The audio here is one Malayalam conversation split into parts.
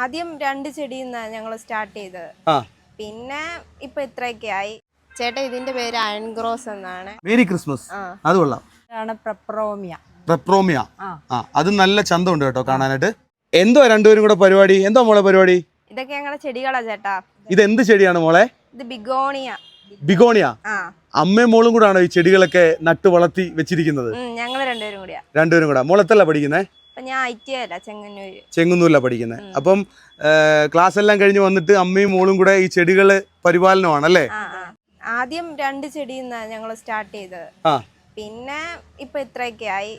ആദ്യം 2 ചെടിയിൽ നിന്നാണ് ഞങ്ങൾ സ്റ്റാർട്ട് ചെയ്തത്. പിന്നെ ഇപ്പൊ ഇത്രയൊക്കെ ആയി. ചേട്ടാ ഇതിന്റെ പേര് അയൺ ഗ്രോസ് എന്നാണ്. Merry Christmas. അത് കൊള്ളാം. പെപ്രോമിയ. അത് നല്ല ചന്തമുണ്ട് കേട്ടോ കാണാനായിട്ട്. എന്തോ രണ്ടുപേരും കൂടെ പരിപാടി? എന്തോ മോളെ പരിപാടി? ഇതൊക്കെ ഞങ്ങളുടെ ചെടികളാ ചേട്ടാ. ഇത് എന്ത് ചെടിയാണ് മോളെ? ഇത് ബിഗോണിയ. ബിഗോണിയ. അമ്മയും മോളും കൂടെ ആണോ ഈ ചെടികളൊക്കെ നട്ട് വളർത്തി വെച്ചിരിക്കുന്നത്? ഞങ്ങൾ രണ്ടുപേരും കൂടിയാ. രണ്ടുപേരും കൂടെ. മോളെത്തല്ല പഠിക്കുന്നേ? ഞാൻ ചെങ്ങന്നൂരിലാണ് പഠിക്കുന്നത്. അപ്പം ക്ലാസ് എല്ലാം കഴിഞ്ഞ് വന്നിട്ട് അമ്മയും മോളും കൂടെ ഈ ചെടികള് പരിപാലനമാണല്ലേ? ആദ്യം 2 ചെടിയിൽ നിന്നാണ് ഞങ്ങൾ സ്റ്റാർട്ട് ചെയ്തത്. പിന്നെ ഇപ്പൊ ഇത്രയൊക്കെ ആയി.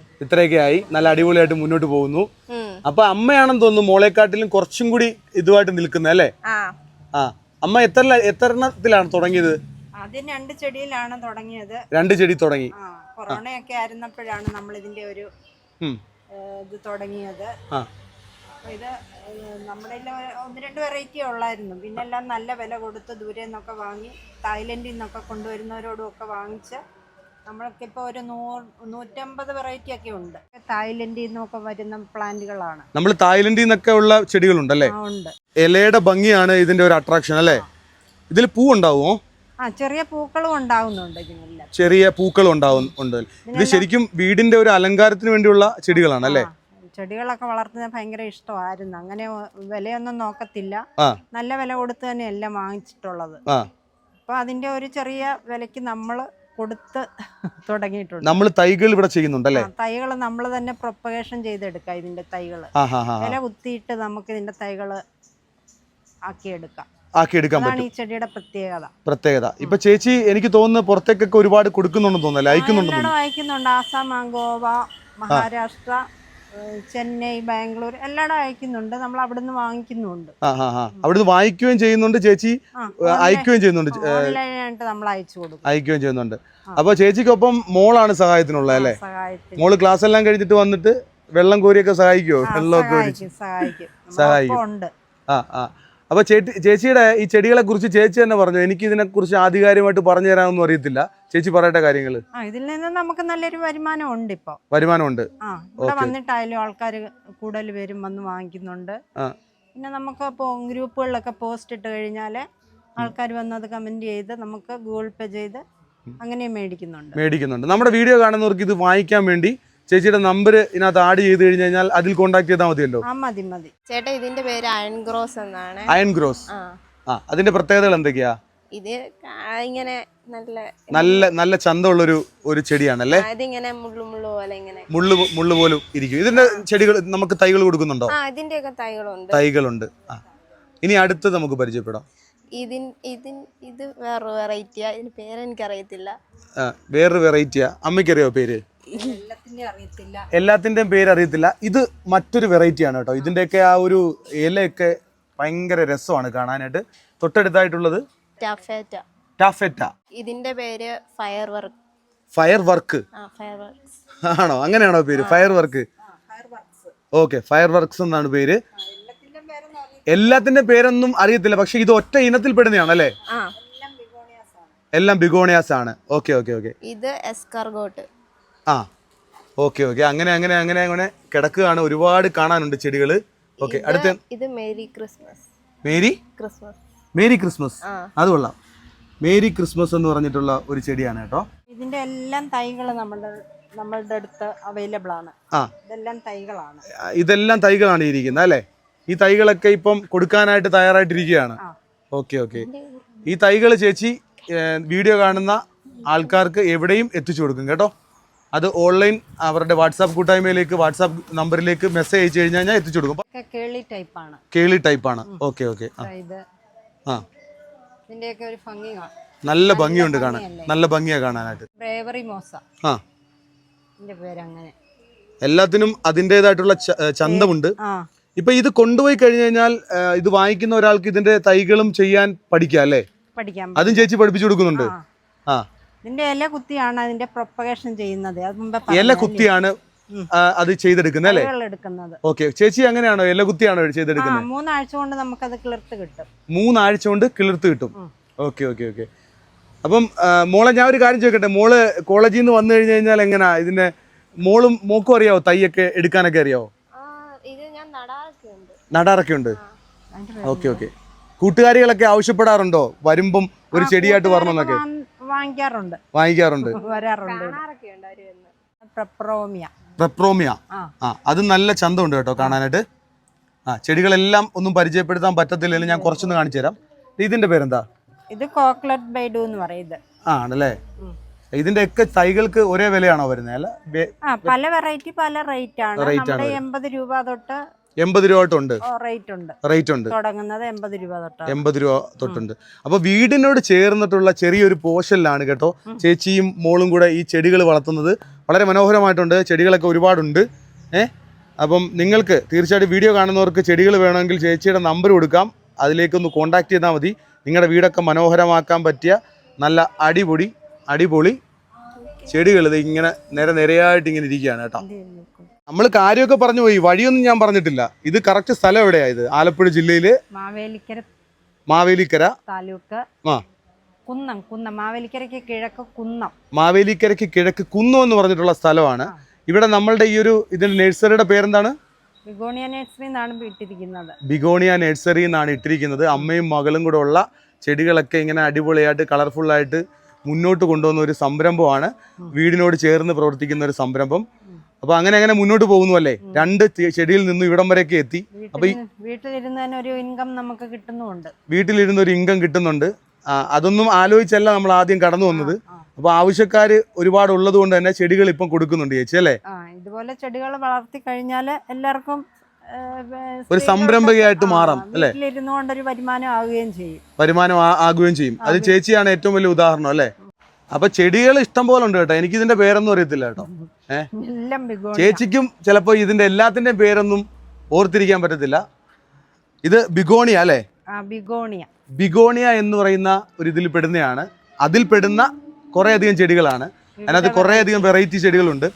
നല്ല അടിപൊളിയായിട്ട് മുന്നോട്ട് പോകുന്നു. അപ്പൊ അമ്മയാണെന്ന് തോന്നുന്നു മോളെക്കാട്ടിലും കുറച്ചും കൂടി ഇതുമായിട്ട് നിൽക്കുന്നത് അല്ലേ? അമ്മ എത്രത്തിലാണ് തുടങ്ങിയത്? ആദ്യം 2 ചെടിയിലാണ് തുടങ്ങിയത്. 2 ചെടി തുടങ്ങി. കൊറോണയൊക്കെ ആയിരുന്നപ്പോഴാണ് നമ്മൾ ഇതിന്റെ ഒരു ഇത് തുടങ്ങിയത്. ഇത് നമ്മുടെ 1-2 വെറൈറ്റി ഉള്ളായിരുന്നു. പിന്നെ എല്ലാം നല്ല വില കൊടുത്ത് ദൂരെ നിന്നൊക്കെ വാങ്ങി, തായ്ലൻഡിൽ നിന്നൊക്കെ കൊണ്ടുവരുന്നവരോടും ഒക്കെ വാങ്ങിച്ച് നമ്മൾക്കിപ്പോൾ ഒരു 150 വെറൈറ്റി ഒക്കെ ഉണ്ട്. തായ്ലൻഡിൽ നിന്നൊക്കെ വരുന്ന പ്ലാന്റുകളാണ്. നമ്മൾ തായ്ലൻഡിൽ നിന്നൊക്കെ ഉള്ള ചെടികളുണ്ടല്ലേ? ഉണ്ട്. ഇലയുടെ ഭംഗിയാണ് ഇതിന്റെ ഒരു അട്രാക്ഷൻ അല്ലേ? ഇതിൽ പൂ ഉണ്ടാവുമോ? ചെറിയ പൂക്കളും ഉണ്ടാവുന്നുണ്ട്. ഇതിനെല്ലാം ചെറിയ പൂക്കളും ഉണ്ടാവുന്നുണ്ട്. ഇത് ശരിക്കും വീടിന്റെ ഒരു അലങ്കാരത്തിന് വേണ്ടിയുള്ള ചെടികളാണ് അല്ലേ? ചെടികളൊക്കെ വളർത്തുന്നത് ഭയങ്കര ഇഷ്ടമായിരുന്നു. അങ്ങനെ വിലയൊന്നും നോക്കത്തില്ല, നല്ല വില കൊടുത്ത് തന്നെ എല്ലാം വാങ്ങിച്ചിട്ടുള്ളത്. അപ്പൊ അതിന്റെ ഒരു ചെറിയ വിലക്ക് നമ്മൾ കൊടുത്ത് തുടങ്ങിയിട്ടുണ്ട്. നമ്മൾ തൈകൾ ഇവിടെ ചെയ്യുന്നുണ്ടല്ലേ? തൈകൾ നമ്മൾ തന്നെ പ്രൊപ്പഗേഷൻ ചെയ്തെടുക്കാം. ഇതിന്റെ തൈകള് വില കുത്തിയിട്ട് നമുക്ക് ഇതിന്റെ തൈകള് ആക്കിയെടുക്കാം. പറ്റും. ഈ ചെടിയുടെ പ്രത്യേകത. ഇപ്പൊ ചേച്ചി എനിക്ക് തോന്നുന്നു പുറത്തേക്കൊക്കെ ഒരുപാട് കൊടുക്കുന്നുണ്ടെന്ന് തോന്നുന്നല്ലേ? അയക്കുന്നുണ്ട്. ആസാം, ഗോവ, മഹാരാഷ്ട്ര, ചെന്നൈ, ബാംഗ്ലൂർ എല്ലായിടും അയക്കുന്നുണ്ട്. നമ്മൾ അവിടുന്ന് വാങ്ങിക്കുന്നുണ്ട്. അവിടുന്ന് വാങ്ങിക്കുകയും ചെയ്യുന്നുണ്ട് ചേച്ചി, അയക്കുകയും ചെയ്യുന്നുണ്ട്. ഓൺലൈനായിട്ട് നമ്മൾ അയക്കുകയും ചെയ്യുന്നുണ്ട്. അപ്പൊ ചേച്ചിക്കൊപ്പം മോളാണ് സഹായത്തിനുള്ളത് അല്ലേ? മോള് ക്ലാസ് എല്ലാം കഴിഞ്ഞിട്ട് വന്നിട്ട് വെള്ളം കോരിയൊക്കെ സഹായിക്കുമോ? വെള്ളമൊക്കെ സഹായിക്കും. അപ്പൊ ചേച്ചിയുടെ ഈ ചെടികളെ കുറിച്ച് ചേച്ചി തന്നെ പറഞ്ഞു. എനിക്ക് ഇതിനെ കുറിച്ച് ആധികാരികമായിട്ട് പറഞ്ഞു തരാനൊന്നും അറിയത്തില്ല. ചേച്ചി പറയട്ടെ കാര്യങ്ങള്. ഇതിൽ നിന്ന് നമുക്ക് നല്ലൊരു വരുമാനം ഉണ്ട്. ഇപ്പൊ വരുമാനമുണ്ട്. ഇവിടെ വന്നിട്ടായാലും ആൾക്കാർ കൂടുതൽ പേരും വന്ന് വാങ്ങിക്കുന്നുണ്ട്. പിന്നെ നമുക്ക് ഗ്രൂപ്പുകളിലൊക്കെ പോസ്റ്റ് ഇട്ട് കഴിഞ്ഞാല് ആൾക്കാർ വന്ന് അത് കമന്റ് ചെയ്ത് നമുക്ക് ഗൂഗിൾ പേ ചെയ്ത് അങ്ങനെ മേടിക്കുന്നുണ്ട്. നമ്മുടെ വീഡിയോ കാണുന്നവർക്ക് ഇത് വാങ്ങിക്കാൻ വേണ്ടി ചേച്ചിയുടെ നമ്പർ ഇതിനകത്ത് ആഡ് ചെയ്ത് കഴിഞ്ഞാൽ അതിൽ കോൺടാക്ട് ചെയ്താൽ മതിയല്ലോ? മതി. ചേട്ടാ ഇതിന്റെ പേര് അയൺ ഗ്രോസ് എന്നാണ്. Iron gross. അതിന്റെ പ്രത്യേകതകൾ എന്തൊക്കെയാ? ഇത് ഇങ്ങനെ നല്ല ചന്തമുള്ള ഒരു ചെടിയാണല്ലേ? ഇതിങ്ങനെ മുള്ളു പോലെ ഇങ്ങനെ മുള്ളു പോലും ഇരിക്കും. ഇതിന്റെ ചെടികൾ നമുക്ക് തൈകൾ കൊടുക്കുന്നുണ്ടോ? ഇതിന്റെയൊക്കെ തൈകളുണ്ട്. ഇനി അടുത്തത് നമുക്ക് പരിചയപ്പെടാം. ഇത് വേറൊരു വെറൈറ്റിയാ. ഇതിന്റെ പേര് എനിക്കറിയത്തില്ല. വേറൊരു വെറൈറ്റിയാ? അമ്മയ്ക്കറിയോ പേര്? എല്ലാത്തിന്റെയും പേര് അറിയത്തില്ല. ഇത് മറ്റൊരു വെറൈറ്റി ആണ് കേട്ടോ. ഇതിന്റെയൊക്കെ ആ ഒരു ഇലയൊക്കെ ഭയങ്കര രസമാണ് കാണാനായിട്ട്. തൊട്ടടുത്തായിട്ടുള്ളത് ടാഫെറ്റ. ഇതിന്റെ പേര് ഫയർ വർക്ക് ആണോ? അങ്ങനെയാണോ പേര്? Fire work. Okay, fire works എന്നാണ് പേര്. എല്ലാത്തിന്റെ പേരൊന്നും അറിയത്തില്ല, പക്ഷെ ഇത് ഒറ്റ ഇനത്തിൽ പെടുന്നതാണ് അല്ലേ? എല്ലാം ബിഗോണിയാസ് ആണ്. ഓക്കെ. ഇത് എസ്കാർഗോട്ട്. ഓക്കെ. അങ്ങനെ കിടക്കുകയാണ്. ഒരുപാട് കാണാനുണ്ട് ചെടികള്. ഓക്കെ, അടുത്ത ഇത് മേരി ക്രിസ്മസ്. Merry Christmas. അത് കൊള്ളാം. മേരി ക്രിസ്മസ് എന്ന് പറഞ്ഞിട്ടുള്ള ഒരു ചെടിയാണ് കേട്ടോ. ഇതിന്റെ എല്ലാം തൈകള് നമ്മളുടെ അടുത്ത് അവൈലബിൾ ആണ്. ഇതെല്ലാം തൈകളാണ് ഇരിക്കുന്നത് അല്ലേ? ഈ തൈകളൊക്കെ ഇപ്പം കൊടുക്കാനായിട്ട് തയ്യാറായിട്ടിരിക്കുകയാണ്. ഓക്കെ. ഈ തൈകൾ ചേച്ചി വീഡിയോ കാണുന്ന ആൾക്കാർക്ക് എവിടെയും എത്തിച്ചു കൊടുക്കും കേട്ടോ. അത് ഓൺലൈൻ അവരുടെ വാട്സാപ്പ് കൂട്ടായ്മയിലേക്ക്, വാട്സാപ്പ് നമ്പറിലേക്ക് മെസ്സേജ് അയച്ചു കഴിഞ്ഞാൽ ഞാൻ എത്തിച്ചു കൊടുക്കും. കേളി ടൈപ്പാണ്. ഓക്കെ. നല്ല ഭംഗിയുണ്ട് കാണാൻ. നല്ല ഭംഗിയാ കാണാനായിട്ട്. എല്ലാത്തിനും അതിൻ്റെതായിട്ടുള്ള ചന്തമുണ്ട്. ഇപ്പൊ ഇത് കൊണ്ടുപോയി കഴിഞ്ഞു കഴിഞ്ഞാൽ ഇത് വാങ്ങിക്കുന്ന ഒരാൾക്ക് ഇതിന്റെ തൈകളും ചെയ്യാൻ പഠിക്കാം അല്ലേ? അതും ചേച്ചി പഠിപ്പിച്ചു കൊടുക്കുന്നുണ്ട്. ഇതിന്റെ ഇല കുത്തിയാണ് അതിന്റെ പ്രൊപ്പഗേഷൻ ചെയ്യുന്നത്. ഇല കുത്തിയാണ് അത് ചെയ്തെടുക്കുന്നത് അല്ലേ? ഓക്കെ. ചേച്ചി അങ്ങനെയാണോ? ഇല കുത്തിയാണോ ചെയ്തെടുക്കുന്നത്? 3 ആഴ്ച കൊണ്ട് നമുക്കത് കിളിർത്ത് കിട്ടും. 3 ആഴ്ച കൊണ്ട് കിളിർത്ത് കിട്ടും. ഓക്കെ. അപ്പം മോളെ ഞാൻ ഒരു കാര്യം ചോദിക്കട്ടെ. മോള് കോളേജിൽ നിന്ന് വന്നു കഴിഞ്ഞു കഴിഞ്ഞാൽ എങ്ങനെയാ ഇതിന്റെ മോക്കും അറിയാവോ തൈയൊക്കെ എടുക്കാനൊക്കെ അറിയാവോ? നടാറൊക്കെ ഉണ്ട്. Okay okay. കൂട്ടുകാരികളൊക്കെ ആവശ്യപ്പെടാറുണ്ടോ വരുമ്പം ഒരു ചെടിയായിട്ട് വരണമെന്നൊക്കെ? വാങ്ങിക്കാറുണ്ട്, വരാറുണ്ട്. പെപ്രോമിയ, അത് നല്ല ചന്തമുണ്ട് കേട്ടോ കാണാനായിട്ട്. ചെടികളെല്ലാം ഒന്നും പരിചയപ്പെടുത്താൻ പറ്റത്തില്ലെങ്കിലും ഞാൻ കുറച്ചൊന്ന് കാണിച്ചു തരാം. ഇതിന്റെ പേരെന്താ? ഇത് കോക്ലറ്റ് ബൈഡു എന്ന് പറയുന്നത്. ആണല്ലേ. ഇതിന്റെ ഒക്കെ തൈകൾക്ക് ഒരേ വിലയാണോ വരുന്നത്? അല്ല, പല വെറൈറ്റി പല റേറ്റ് ആണ്. 80 രൂപ തൊട്ട് 80 രൂപ തൊട്ടുണ്ട് റേറ്റ് ഉണ്ട്. തുടങ്ങുന്നത് 80 രൂപ തൊട്ടുണ്ട്. അപ്പൊ വീടിനോട് ചേർന്നിട്ടുള്ള ചെറിയൊരു പോർഷനിലാണ് കേട്ടോ ചേച്ചിയും മോളും കൂടെ ഈ ചെടികൾ വളർത്തുന്നത്. വളരെ മനോഹരമായിട്ടുണ്ട്. ചെടികളൊക്കെ ഒരുപാടുണ്ട്. അപ്പം നിങ്ങൾക്ക് തീർച്ചയായിട്ടും വീഡിയോ കാണുന്നവർക്ക് ചെടികൾ വേണമെങ്കിൽ ചേച്ചിയുടെ നമ്പർ കൊടുക്കാം, അതിലേക്കൊന്ന് കോൺടാക്ട് ചെയ്താൽ മതി. നിങ്ങളുടെ വീടൊക്കെ മനോഹരമാക്കാൻ പറ്റിയ നല്ല അടിപൊളി ചെടികൾ ഇത് ഇങ്ങനെ നിരയായിട്ട് ഇങ്ങനെ ഇരിക്കുകയാണ് കേട്ടോ. നമ്മൾ കാര്യമൊക്കെ പറഞ്ഞു പോയി, വഴിയൊന്നും ഞാൻ പറഞ്ഞിട്ടില്ല. ഇത് കറക്റ്റ് സ്ഥലം എവിടെയാ? ഇത് ആലപ്പുഴ ജില്ലയില് മാവേലിക്കര താലൂക്ക് കുന്നം. മാവേലിക്കരയ്ക്ക് കിഴക്ക് കുന്നം എന്ന് പറഞ്ഞിട്ടുള്ള സ്ഥലമാണ്. ഇവിടെ നമ്മളുടെ ഈ ഒരു ഇതിന്റെ നഴ്സറിയുടെ പേരെന്താണ്? ബിഗോണിയ നഴ്സറി എന്നാണ് ഇട്ടിരിക്കുന്നത്. ബിഗോണിയ നഴ്സറി എന്നാണ് ഇട്ടിരിക്കുന്നത്. അമ്മയും മകളും കൂടെ ഉള്ള ചെടികളൊക്കെ ഇങ്ങനെ അടിപൊളിയായിട്ട് കളർഫുള്ളായിട്ട് മുന്നോട്ട് കൊണ്ടുവന്ന ഒരു സംരംഭമാണ്. വീടിനോട് ചേർന്ന് പ്രവർത്തിക്കുന്ന ഒരു സംരംഭം. അപ്പൊ അങ്ങനെ മുന്നോട്ട് പോകുന്നു അല്ലേ? 2 ചെടിയിൽ നിന്നും ഇവിടം വരെയൊക്കെ എത്തി. അപ്പൊ വീട്ടിലിരുന്നൊരു ഇൻകം നമുക്ക് കിട്ടുന്നുണ്ട്. വീട്ടിലിരുന്നൊരു ഇൻകം കിട്ടുന്നുണ്ട്. അതൊന്നും ആലോചിച്ചല്ല നമ്മൾ ആദ്യം കടന്നു വന്നത്. അപ്പൊ ആവശ്യക്കാര് ഒരുപാട് ഉള്ളത് കൊണ്ട് തന്നെ ചെടികൾ ഇപ്പം കൊടുക്കുന്നുണ്ട് ചേച്ചി അല്ലേ? ഇതുപോലെ ചെടികൾ വളർത്തി കഴിഞ്ഞാൽ എല്ലാവർക്കും ഒരു സംരംഭകയായിട്ട് മാറാം അല്ലേ? വീട്ടിലിരുന്നുകൊണ്ടൊരു വരുമാനം ആകുകയും ചെയ്യും. അത് ചേച്ചിയാണ് ഏറ്റവും വലിയ ഉദാഹരണം അല്ലേ? അപ്പൊ ചെടികൾ ഇഷ്ടം പോലെ ഉണ്ട് കേട്ടോ. എനിക്ക് ഇതിന്റെ പേരൊന്നും അറിയത്തില്ല കേട്ടോ. ചേച്ചിക്കും ചിലപ്പോ ഇതിന്റെ എല്ലാത്തിന്റെയും പേരൊന്നും ഓർത്തിരിക്കാൻ പറ്റത്തില്ല. ഇത് ബിഗോണിയ അല്ലേ? ബിഗോണിയ എന്ന് പറയുന്ന ഒരു ഇതിൽ പെടുന്നതാണ്. അതിൽ പെടുന്ന കുറേ അധികം ചെടികളാണ്. അതിനകത്ത് കുറേ അധികം വെറൈറ്റി ചെടികളുണ്ട്.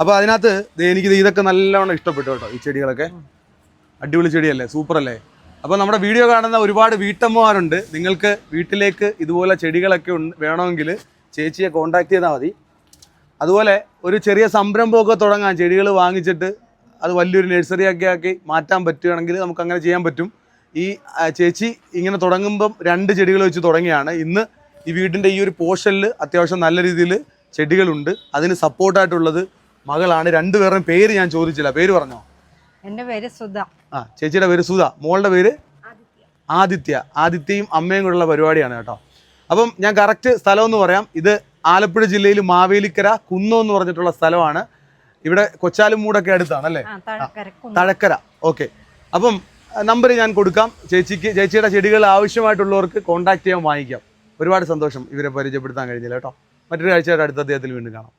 അപ്പോൾ അതിനകത്ത് എനിക്ക് ഇതൊക്കെ നല്ലവണ്ണം ഇഷ്ടപ്പെട്ടു കേട്ടോ. ഈ ചെടികളൊക്കെ അടിപൊളി ചെടിയല്ലേ? സൂപ്പർ അല്ലേ? അപ്പോൾ നമ്മുടെ വീഡിയോ കാണുന്ന ഒരുപാട് വീട്ടമ്മമാരുണ്ട്. നിങ്ങൾക്ക് വീട്ടിലേക്ക് ഇതുപോലെ ചെടികളൊക്കെ വേണമെങ്കിൽ ചേച്ചിയെ കോൺടാക്ട് ചെയ്താൽ മതി. അതുപോലെ ഒരു ചെറിയ സംരംഭമൊക്കെ തുടങ്ങാൻ, ചെടികൾ വാങ്ങിച്ചിട്ട് അത് വലിയൊരു നഴ്സറിയൊക്കെ ആക്കി മാറ്റാൻ പറ്റുകയാണെങ്കിൽ നമുക്ക് അങ്ങനെ ചെയ്യാൻ പറ്റും. ഈ ചേച്ചി ഇങ്ങനെ തുടങ്ങുമ്പം 2 ചെടികൾ വെച്ച് തുടങ്ങിയാണ്. ഇന്ന് ഈ വീടിൻ്റെ ഈ ഒരു പോർഷനിൽ അത്യാവശ്യം നല്ല രീതിയിൽ ചെടികളുണ്ട്. അതിന് സപ്പോർട്ടായിട്ടുള്ളത് മകളാണ്. 2 പേരുടെയും പേര് ഞാൻ ചോദിച്ചില്ല. പേര് പറഞ്ഞോ? എൻ്റെ പേര് സുധ. ചേച്ചിയുടെ പേര് സുധ. മോളുടെ പേര് ആദിത്യയും അമ്മയും കൂടെയുള്ള പരിപാടിയാണ് കേട്ടോ. അപ്പം ഞാൻ കറക്റ്റ് സ്ഥലം എന്ന് പറയാം. ഇത് ആലപ്പുഴ ജില്ലയിൽ മാവേലിക്കര കുന്നം എന്ന് പറഞ്ഞിട്ടുള്ള സ്ഥലമാണ്. ഇവിടെ കൊച്ചാലുമൂടൊക്കെ അടുത്താണ് അല്ലേ? തഴക്കര. ഓക്കെ. അപ്പം നമ്പർ ഞാൻ കൊടുക്കാം. ചേച്ചിയുടെ ചെടികൾ ആവശ്യമായിട്ടുള്ളവർക്ക് കോൺടാക്ട് ചെയ്യാൻ വാങ്ങിക്കാം. ഒരുപാട് സന്തോഷം ഇവരെ പരിചയപ്പെടുത്താൻ കഴിഞ്ഞില്ല കേട്ടോ. മറ്റൊരു കാഴ്ചയായിട്ട് അടുത്ത അദ്ദേഹത്തിൽ വീണ്ടും കാണാം.